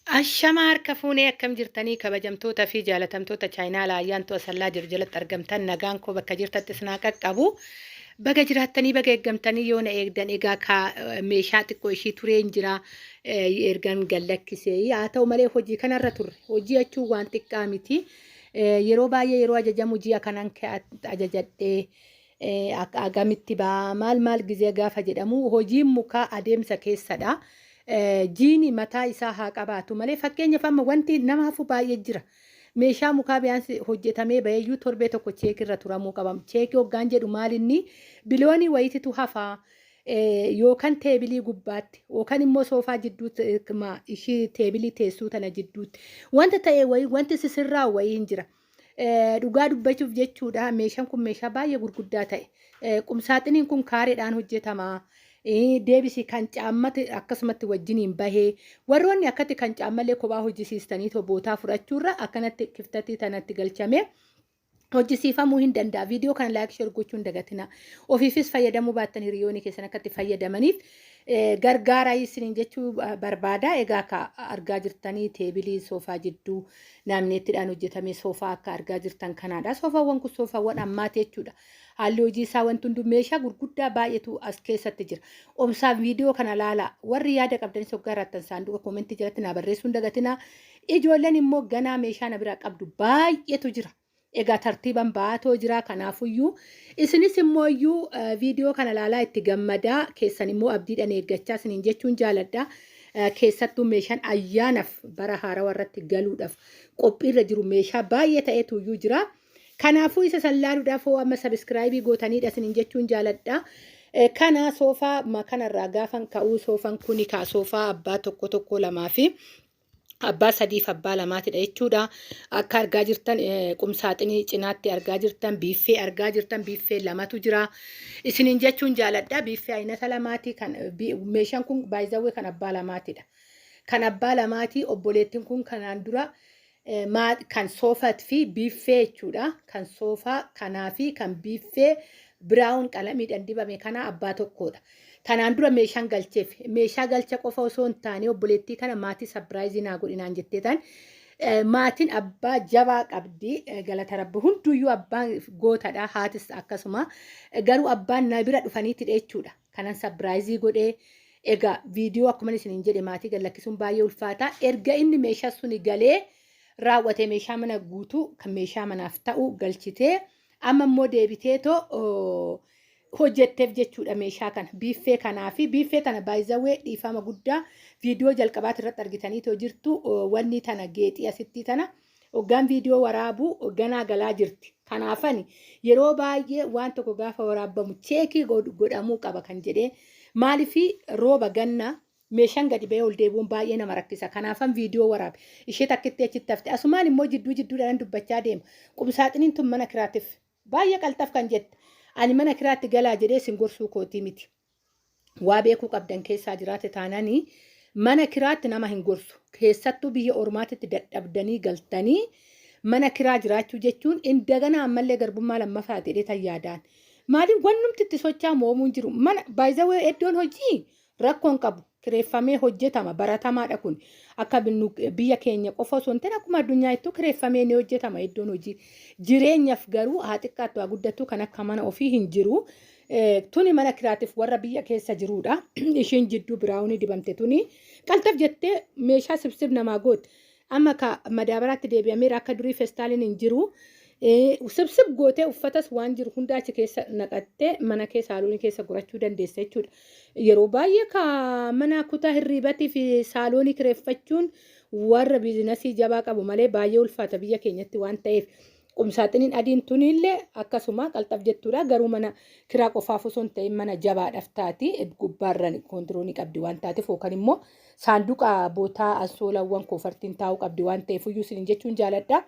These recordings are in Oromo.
Ashama harka fuunee akkam jirtanii kabajamtoota fi jaalatamtoota chaayinaa laayyaantu asallaa jiru jalatti argamtan nagaan koo bakka jirtattis naa qaqqabu. Baga jiraattanii baga eeggamtanii yoo na eegdan egaa meeshaa xiqqoo ishii tureen jira ergan gallakkisee haa ta'u malee hojii kanarra turre hojii jechuun waan xiqqaa miti. Yeroo baay'ee yeroo ajajamu ji'a kanan ajajadhee agamitti baa maal gizee gaafa jedhamu hojiin mukaa adeemsa keessadha. Jiini mataa isaa haa qabaatu malee fakkeenyaaf amma wanti nama hafu baay'ee jira. Meeshaa mukaa biyaansi hojjetamee baheeyyuu torbee tokko cheekirra turamuu qabam. Cheekii hoggaan jedhu maalinni biloonii wayititu hafaa yookaan teebilii gubbaatti yookaan immoo soofaa jidduutti ishii teebilii teessuu tana jidduutti wanta ta'e wayii wanti sisirraa wayii hin jira. Dhugaa dubbachuuf jechuudha meeshaan kun meeshaa baay'ee gurguddaa ta'e. Qumsaaxiniin kun kaareedhaan hojjetama. Deebisii kan caammati akkasumatti wajjiniin bahee warroonni akkatti kan caammallee kophaa hojjisiistanii bootaa fudhachuurra akkanatti kiftatii tanatti galchame hojjisiifamuu hin danda'a. Viidiyoo kana laayik sheer gochuun dagatina. Ofiifis fayyadamuu baattan hiriyoonni keessan akkatti fayyadamaniif gargaara isiniin jechuu barbaada. Egaa akka argaa jirtanii teebilii soofaa jidduu naanneettidhaan hojjetame soofaa akka argaa jirtan kanaadha. Soofaawwan kun soofaawwan ammaati jechuudha. Haalli hojii isaa wanti hunduu meeshaa gurguddaa baay'eetu as keessatti jira. Obsaaf viidiyoo kana laala. Warri yaada qabdanis hoggaa irrattan saanduqa koomentii jalatti na barreessuun dagatina. Ijoolleen immoo ganaa meeshaa na biraa qabdu baay'eetu jira. Egaa tartiiban baatoo jira kanaafuyyuu isinis immoo iyyuu viidiyoo kana laalaa itti gammadaa keessan immoo abdiidhaan eeggachaa isiniin jechuun jaaladha. Keessattuu meeshaan ayyaanaaf bara haarawaa irratti galuudhaaf qophiirra jiru meeshaa baay'ee ta'etu iyyuu jira. Kanaafuu isa sallaaluudhaaf amma sabiskiraayibii gootaniidha isiniin jechuun jaaladha. Kana soofaa kanarraa gaafan ka'uu soofan kuni soofaa abbaa tokko lamaa fi abbaa sadiif abbaa lamaatidha jechuudha. Akka argaa jirtan qumsaaxinii cinaatti argaa jirtan biiffee argaa jirtan biiffee lamatu jira. Isiniin jechuun jaaladha biiffee aynata lamaati kan meeshaan kun baay'izawwee kan abbaa lamaatidha. Kan abbaa lamaati obboleettiin kun kanaan dura kan soofat fi biiffee jechuudha. Kan soofaa kanaa fi kan biiffee biraawun qalamiidhaan dibame kana abbaa tokkodha. Kanaan dura meeshaan galcheef meeshaa galcha qofa osoo hin taane obboleettii kana maatii sabiraayizii naa godhinaan jetteetan maatiin abbaa jabaa qabdi galata rabbi hunduyyuu abbaan gootadha haatis akkasuma garuu abbaan na bira dhufaniitidha jechuudha. Kanan sabiraayizii godhee egaa viidiyoo akkuma isiniin jedhe maatii gallakkisuun baay'ee ulfaata. Erga inni meeshaa suni galee raawwatee meeshaa mana guutuu kan meeshaa manaaf ta'u galchitee amma immoo deebiteetoo hojjetteef jechuudha meeshaa kana biiffee kanaa fi biiffee kana baay'izawwee dhiifama guddaa viidiyoo jalqabaati irratti argitaniitoo jirtu wanni tana geexii asitti tana hoggaan viidiyoo waraabuu ganaa galaa jirti. Kanaafani yeroo baay'ee waan tokko gaafa waraabbamu cheekii godhamuu qaba kan jedhee maaliif rooba gannaa meeshaan gadi ba'ee ol deebi'uun baay'ee nama rakkisa. Kanaafan viidiyoo waraabe ishee takkitti achitti hafte asumaan immoo jidduudhaan dubbachaa deema. Qumsaaxiniin tun mana kiraatiif baay'ee qalxaf kan jette. Ani mana kiraatti galaa jedhee sin gorsuu kootii miti. Waa beekuu qabdan keessaa jiraate taananii mana kiraatti nama hin gorsu. Keessattuu biyya ormaatitti dadhabdanii galtanii mana kiraa jiraachuu jechuun indagana ammallee garbummaa lammaffaa jedhee tayyaadaan. Maaliif wannumti itti socho'aa moomuun jiru mana baay'izawwee iddoon hojii rakkoon qabu kireeffamee hojjetama baratamaadha kun akka biyya keenya qofa osoo hin ta'in akkuma addunyaa ittuu kireeffamee ni hojjetama iddoon hojii. Jireenyaaf garuu haa xiqqaattu haa guddattu kan akka mana ofii hin jiru. Tuni mana kiraatiif warra biyya keessa jirudha. Ishiin jidduu biraawunii dibamte tuni qalxaf jettee meeshaa sibsib namaa goote. Amma madaabaraatti deebi'ameera akka durii feestaaliin hin jiru. Sibsib gootee uffatas waan jiru hundaa achi keessa naqattee mana keessa saaloonii keessa gorachuu dandeessa jechuudha. Yeroo baay'ee mana kutaa hirriibatii fi saaloonii kireeffachuun warra biizinasii jabaa qabu malee baay'ee ulfaata biyya keenyatti waan ta'eef qumsaaxiniin adiin tunillee akkasuma qalxaf jettuudha. Garuu mana kiraa qofaaf osoo hin ta'in mana jabaadhaaf taati gubbaarran kontiroonii qabdi waan taateef yookaan immoo saanduqa bootaa ansoolawwan koofartiin taa'uu qabdi waan ta'eef iyyuu isiniin jechuun jaaladha.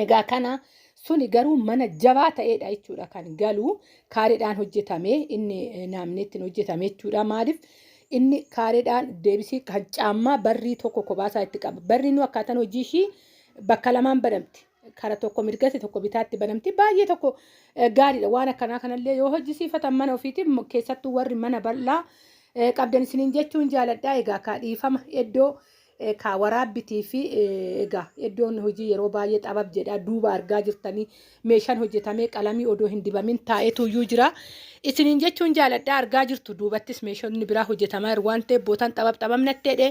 Egaa kana suni garuu mana jabaa ta'eedha jechuudha kan galu kaareedhaan hojjetame inni naamneetti hojjetame jechuudha. Maaliif inni kaareedhaan deebisii kan caammaa barrii tokko kophaa itti qaba. Barri nu akkaataan hojii ishii bakka lamaan banamti. Kara tokko mirgatti tokko bitaatti banamti. Baay'ee tokko gaariidha. Waan akkanaa kanallee yoo hojjisiifatan mana ofiitti keessattuu warri mana bal'aa qabdan isiniin jechuun jaaladhaa. Egaa kaadhiifama iddoo ka waraabbitii fi egaa iddoon hojii yeroo baay'ee xabab jedha duuba argaa jirtanii meeshaan hojjetamee qalamii odoo hin dibamin taa'etu iyyuu jira. Isiniin jechuun jaaladhaa argaa jirtu duubattis meeshonni biraa hojjetamaa jiru waan ta'eef bootaan xababnatteedhe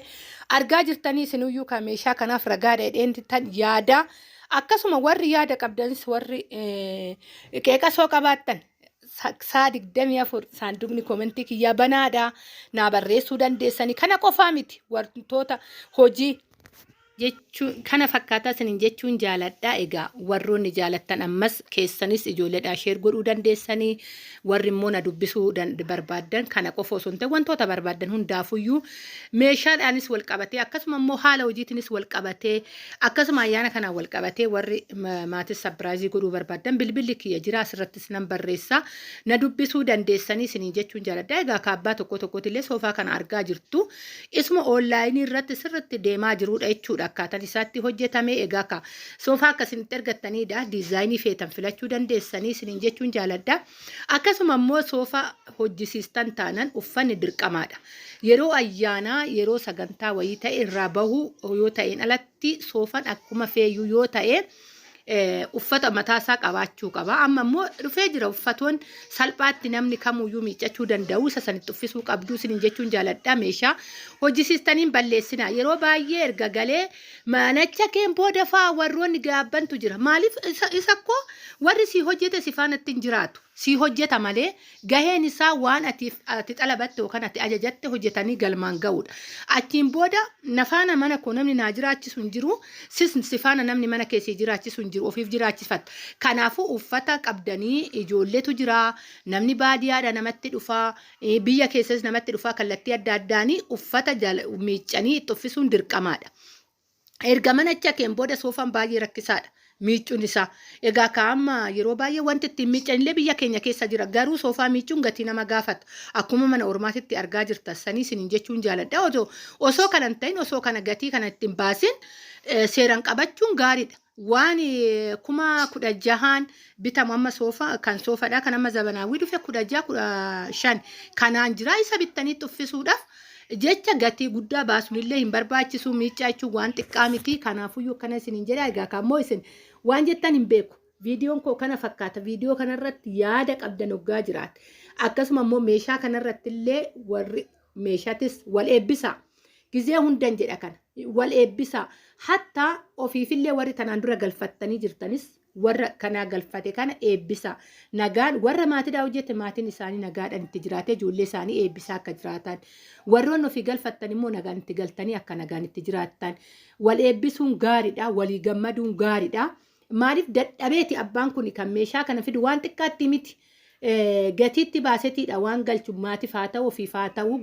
argaa jirtanii isiniyyuu ka meeshaa kanaaf ragaa dheedheen tan yaada akkasuma warri yaada qabdanis warri qeeqa soo qabaattan. Saa 24 saanduqni koomentii kiyyaa banaadha naa barreessuu dandeessanii kana qofaa miti wantoota hojii jechuun kana fakkaataa isiniin jechuun jaaladhaa egaa warroonni jaalattan ammas keessanis ijoolleedhaa sheer godhuu dandeessanii warri immoo na dubbisuu barbaadan kana qofa osoo hin ta'in wantoota barbaadan hundaafuyyuu meeshaadhaanis wal qabatee akkasuma immoo haala hojiitinis wal qabatee akkasuma ayyaana kanaan wal qabatee warri maatis sabiraayizii godhuu barbaadan bilbilli kiyya jira asirrattis nan barreessa na dubbisuu dandeessanii isiniin jechuun jaaladhaa egaa kaabbaa tokkootillee soofaa kana argaa jirtu isuma oonlaayinii irratti sirriitti deemaa jirudha jechuudha. Akkaataan isaatti hojjetame egaa ka soofaa akkasinitti argattanidha diizaayinii feetan filachuu dandeessanii isiniin jechuun jaaladha akkasuma immoo soofaa hojjisiistan taanan uffanni dirqamaadha yeroo ayyaanaa yeroo sagantaa wayii ta'e irraa bahuu yoo ta'een alatti soofaan akkuma feeyyuu yoo ta'e uffata mataasaa qabaachuu qaba amma immoo dhufee jira uffatoon salphaatti namni kamuyyuu miiccachuu danda'u isa sanitti uffisuu qabdu isiniin jechuun jaaladha meeshaa hojjisiistaniin balleessina yeroo baay'ee erga galee maanacha keen booda fa'aa warroonni gaabbantu jira maaliif isa koo warri sii hojjete si faanatti hin jiraatu sii hojjeta malee gaheen isaa waan ati xalabatte yookaan ati ajajatte hojjetanii galmaan ga'uudha achiin booda nafaana mana koo namni naa jiraachisu hin jiru si faana namni mana keessii jiraachisu hin jiru ofiif jiraachifatta kanaafuu uffata qabdanii ijoolletu jira namni baadiyyaadha namatti dhufaa biyya keessas namatti dhufaa kallattii adda addaanii uffata miiccanii itti uffisuun dirqamaadha erga manacha keen booda soofaan baay'ee rakkisaadha. Miicuun isaa egaa kaa'amma yeroo baay'ee wanti ittiin miiccanillee biyya keenya keessa jira garuu soofaa miicuun gatii nama gaafata akkuma mana ormaatitti argaa jirta sanii isiniin jechuun jaaladha osoo kana hin ta'in osoo kana gatii kana ittiin baasin seeraan qabachuun gaariidha waan 16,000 bitamu amma soofaa kan soofadhaa kan amma zabanaawwii dhufe 16,015 kanaan jira isa bittaniitti uffisuudhaaf. Jecha gatii guddaa baasunillee hin barbaachisu miiccaa jechuun waan xiqqaa miti kanaafuyyuu akkana isiniin jedha egaa kammoo isin waan jettan hin beeku viidiyoon koo kana fakkaata viidiyoo kanarratti yaada qabdan hoggaa jiraate akkasuma immoo meeshaa kanarratti illee warri meeshaatis wal eebbisaa gizee hundan jedha kana wal eebbisaa hatta ofiifillee warri tanaan dura galfattanii jirtanis warra kanaa galfate kana eebbisaa nagaan warra maatiidhaa hojjete maatiin isaanii nagaadhaan itti jiraatee ijoollee isaanii eebbisaa akka jiraatan warroonni ofii galfattan immoo nagaan itti galtanii akka nagaan itti jiraatan wal eebbisuun gaariidha walii gammaduun gaariidha maaliif dadhabeeti abbaan kun kan meeshaa kana fidu waan xiqqaatti miti gatiitti baaseetiidha waan galchu maatiif haa ta'u ofiif haa ta'u